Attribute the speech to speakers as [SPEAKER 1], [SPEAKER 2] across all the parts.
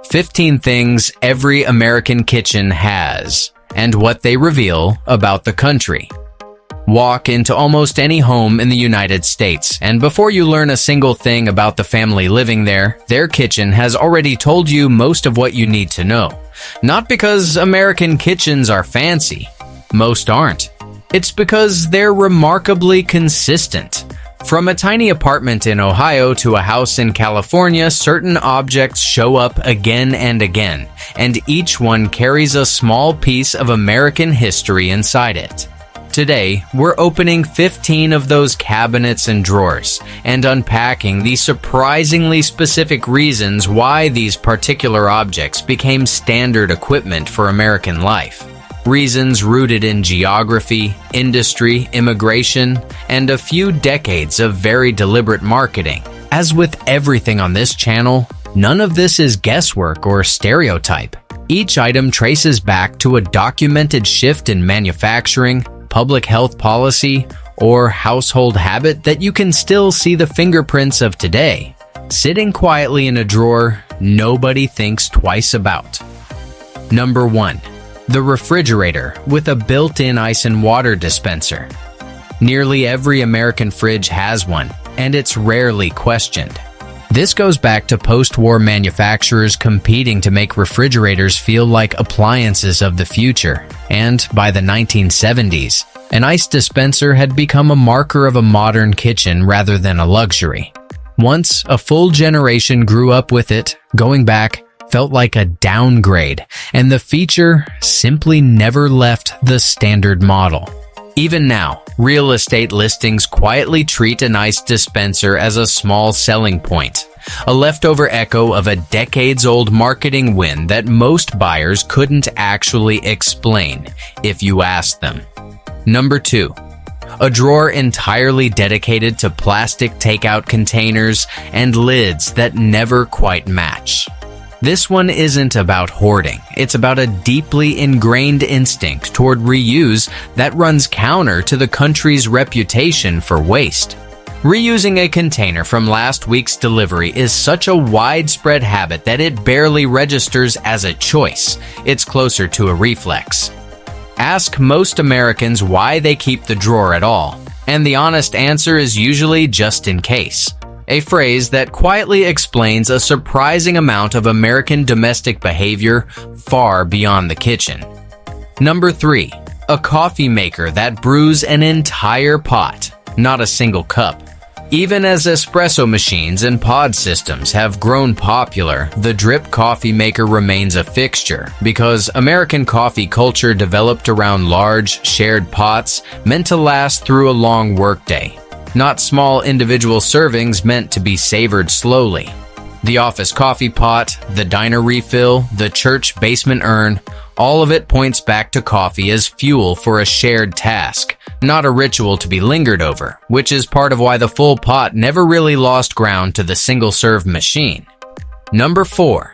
[SPEAKER 1] 15 things every American kitchen has, and what they reveal about the country. Walk into almost any home in the United States, and before you learn a single thing about the family living there, their kitchen has already told you most of what you need to know. Not because American kitchens are fancy. Most aren't. It's because they're remarkably consistent. From a tiny apartment in Ohio to a house in California, certain objects show up again and again, and each one carries a small piece of American history inside it. Today, we're opening 15 of those cabinets and drawers and unpacking the surprisingly specific reasons why these particular objects became standard equipment for American life. Reasons rooted in geography, industry, immigration, and a few decades of very deliberate marketing. As with everything on this channel, none of this is guesswork or stereotype. Each item traces back to a documented shift in manufacturing, public health policy, or household habit that you can still see the fingerprints of today. Sitting quietly in a drawer, nobody thinks twice about. Number 1. The refrigerator with a built-in ice and water dispenser. Nearly every American fridge has one, and it's rarely questioned. This goes back to post-war manufacturers competing to make refrigerators feel like appliances of the future, and by the 1970s, an ice dispenser had become a marker of a modern kitchen rather than a luxury. Once a full generation grew up with it, going back felt like a downgrade, and the feature simply never left the standard model. Even now, real estate listings quietly treat an ice dispenser as a small selling point, a leftover echo of a decades-old marketing win that most buyers couldn't actually explain if you asked them. Number 2. A drawer entirely dedicated to plastic takeout containers and lids that never quite match. This one isn't about hoarding. It's about a deeply ingrained instinct toward reuse that runs counter to the country's reputation for waste. Reusing a container from last week's delivery is such a widespread habit that it barely registers as a choice. It's closer to a reflex. Ask most Americans why they keep the drawer at all, and the honest answer is usually just in case. A phrase that quietly explains a surprising amount of American domestic behavior far beyond the kitchen. Number 3. A coffee maker that brews an entire pot, not a single cup. Even as espresso machines and pod systems have grown popular, the drip coffee maker remains a fixture because American coffee culture developed around large, shared pots meant to last through a long workday. Not small individual servings meant to be savored slowly. The office coffee pot, the diner refill, the church basement urn, all of it points back to coffee as fuel for a shared task, not a ritual to be lingered over, which is part of why the full pot never really lost ground to the single-serve machine. Number 4.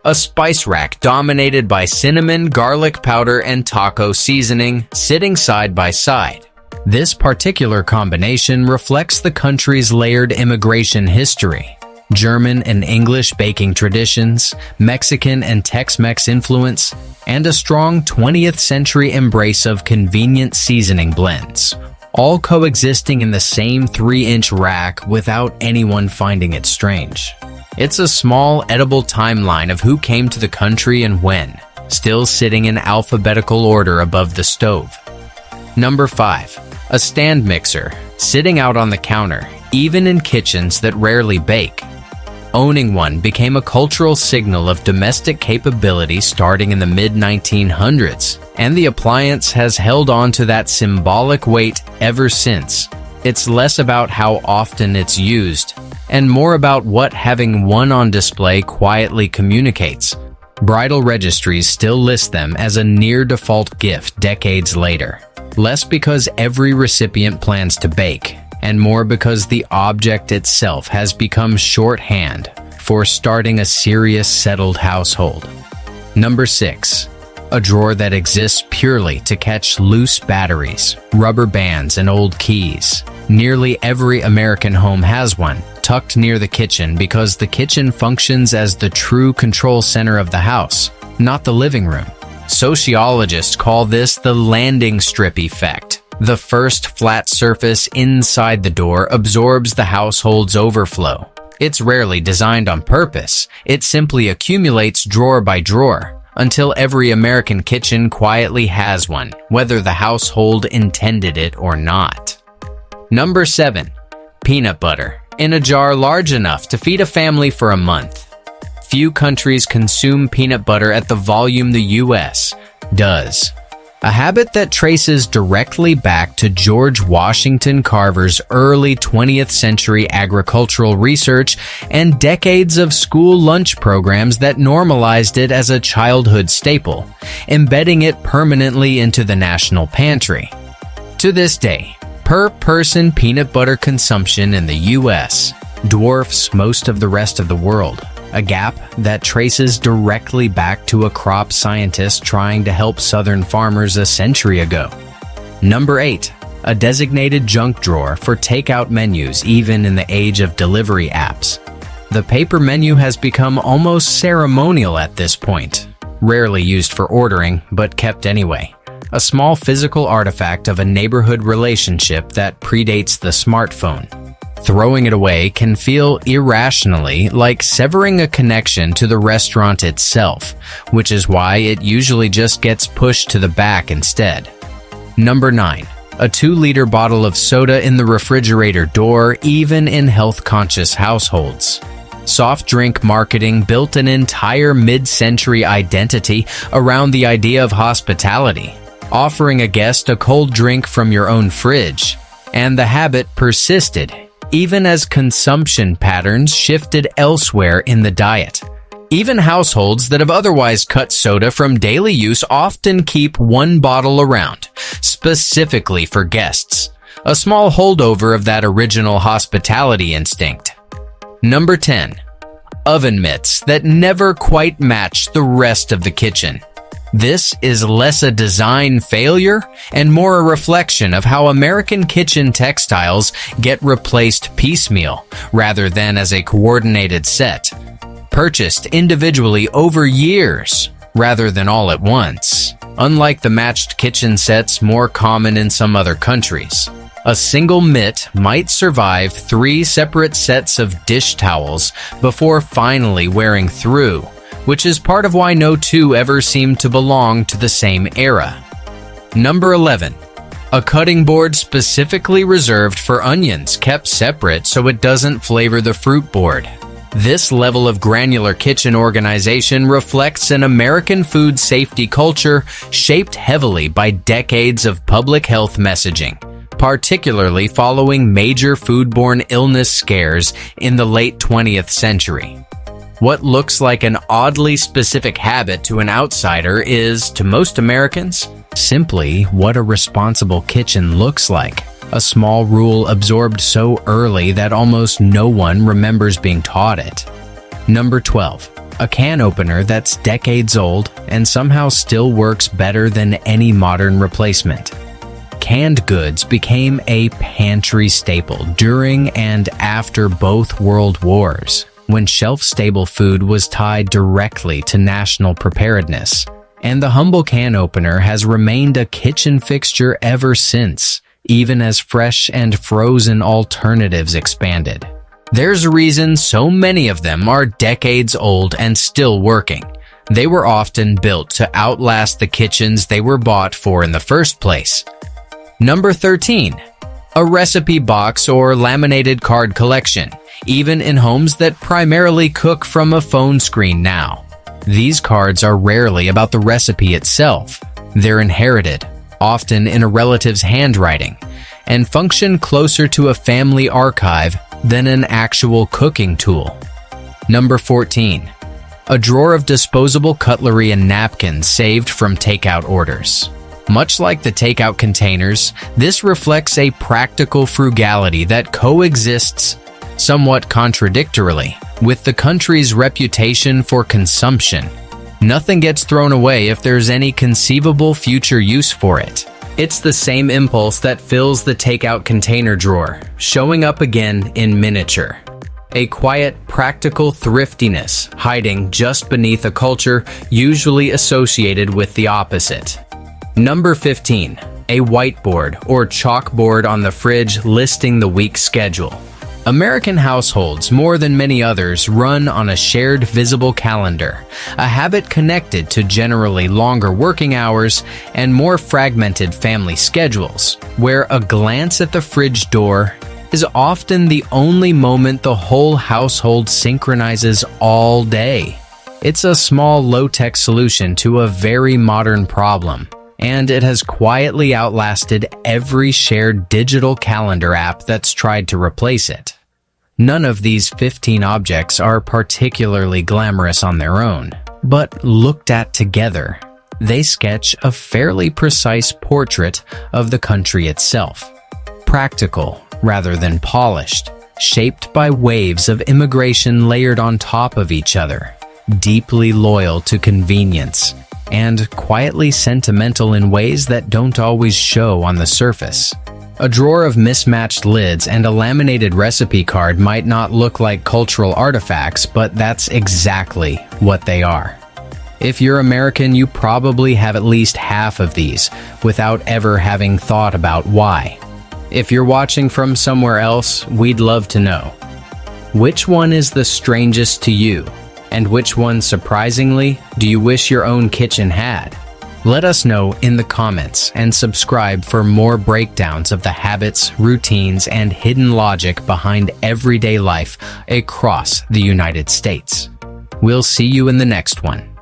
[SPEAKER 1] A spice rack dominated by cinnamon, garlic powder, and taco seasoning sitting side by side. This particular combination reflects the country's layered immigration history. German and English baking traditions, Mexican and Tex-Mex influence, and a strong 20th century embrace of convenient seasoning blends, all coexisting in the same 3-inch rack without anyone finding it strange. It's a small, edible timeline of who came to the country and when, still sitting in alphabetical order above the stove. Number 5. A stand mixer, sitting out on the counter, even in kitchens that rarely bake. Owning one became a cultural signal of domestic capability starting in the mid-1900s, and the appliance has held on to that symbolic weight ever since. It's less about how often it's used, and more about what having one on display quietly communicates. Bridal registries still list them as a near-default gift decades later. Less because every recipient plans to bake, and more because the object itself has become shorthand for starting a serious, settled household. Number 6. a drawer that exists purely to catch loose batteries, rubber bands, and old keys. Nearly every American home has one, tucked near the kitchen because the kitchen functions as the true control center of the house, not the living room. Sociologists call this the landing strip effect. The first flat surface inside the door absorbs the household's overflow. It's rarely designed on purpose. It simply accumulates drawer by drawer until every American kitchen quietly has one, whether the household intended it or not. Number 7. Peanut butter, in a jar large enough to feed a family for a month. Few countries consume peanut butter at the volume the US does. A habit that traces directly back to George Washington Carver's early 20th century agricultural research and decades of school lunch programs that normalized it as a childhood staple, embedding it permanently into the national pantry. To this day, per-person peanut butter consumption in the U.S. dwarfs most of the rest of the world, a gap that traces directly back to a crop scientist trying to help Southern farmers a century ago. Number 8. A designated junk drawer for takeout menus even in the age of delivery apps. The paper menu has become almost ceremonial at this point, rarely used for ordering, but kept anyway. A small physical artifact of a neighborhood relationship that predates the smartphone. Throwing it away can feel irrationally like severing a connection to the restaurant itself, which is why it usually just gets pushed to the back instead. Number 9. A 2-liter bottle of soda in the refrigerator door, even in health-conscious households. Soft drink marketing built an entire mid-century identity around the idea of hospitality, offering a guest a cold drink from your own fridge, and the habit persisted even as consumption patterns shifted elsewhere in the diet. Even households that have otherwise cut soda from daily use often keep one bottle around, specifically for guests, a small holdover of that original hospitality instinct. Number 10. Oven mitts that never quite match the rest of the kitchen. This is less a design failure and more a reflection of how American kitchen textiles get replaced piecemeal rather than as a coordinated set, purchased individually over years rather than all at once, unlike the matched kitchen sets more common in some other countries. A single mitt might survive 3 separate sets of dish towels before finally wearing through, which is part of why no two ever seem to belong to the same era. Number 11. A cutting board specifically reserved for onions kept separate so it doesn't flavor the fruit board. This level of granular kitchen organization reflects an American food safety culture shaped heavily by decades of public health messaging, particularly following major foodborne illness scares in the late 20th century. What looks like an oddly specific habit to an outsider is, to most Americans, simply what a responsible kitchen looks like. A small rule absorbed so early that almost no one remembers being taught it. Number 12. A can opener that's decades old and somehow still works better than any modern replacement. Canned goods became a pantry staple during and after both World Wars, when shelf-stable food was tied directly to national preparedness, and the humble can opener has remained a kitchen fixture ever since, even as fresh and frozen alternatives expanded. There's a reason so many of them are decades old and still working. They were often built to outlast the kitchens they were bought for in the first place. Number 13. A recipe box or laminated card collection, even in homes that primarily cook from a phone screen now. These cards are rarely about the recipe itself. They're inherited, often in a relative's handwriting, and function closer to a family archive than an actual cooking tool. Number 14. A drawer of disposable cutlery and napkins saved from takeout orders. Much like the takeout containers, this reflects a practical frugality that coexists somewhat contradictorily with the country's reputation for consumption. Nothing gets thrown away if there's any conceivable future use for it. It's the same impulse that fills the takeout container drawer, showing up again in miniature. A quiet, practical thriftiness hiding just beneath a culture usually associated with the opposite. Number 15. A whiteboard or chalkboard on the fridge listing the week's schedule. American households, more than many others, run on a shared visible calendar, a habit connected to generally longer working hours and more fragmented family schedules, where a glance at the fridge door is often the only moment the whole household synchronizes all day. It's a small, low-tech solution to a very modern problem, and it has quietly outlasted every shared digital calendar app that's tried to replace it. None of these 15 objects are particularly glamorous on their own, but looked at together, they sketch a fairly precise portrait of the country itself. Practical rather than polished, shaped by waves of immigration layered on top of each other, deeply loyal to convenience, and quietly sentimental in ways that don't always show on the surface. A drawer of mismatched lids and a laminated recipe card might not look like cultural artifacts, but that's exactly what they are. If you're American, you probably have at least half of these without ever having thought about why. If you're watching from somewhere else, we'd love to know. Which one is the strangest to you? And which one, surprisingly, do you wish your own kitchen had? Let us know in the comments and subscribe for more breakdowns of the habits, routines, and hidden logic behind everyday life across the United States. We'll see you in the next one.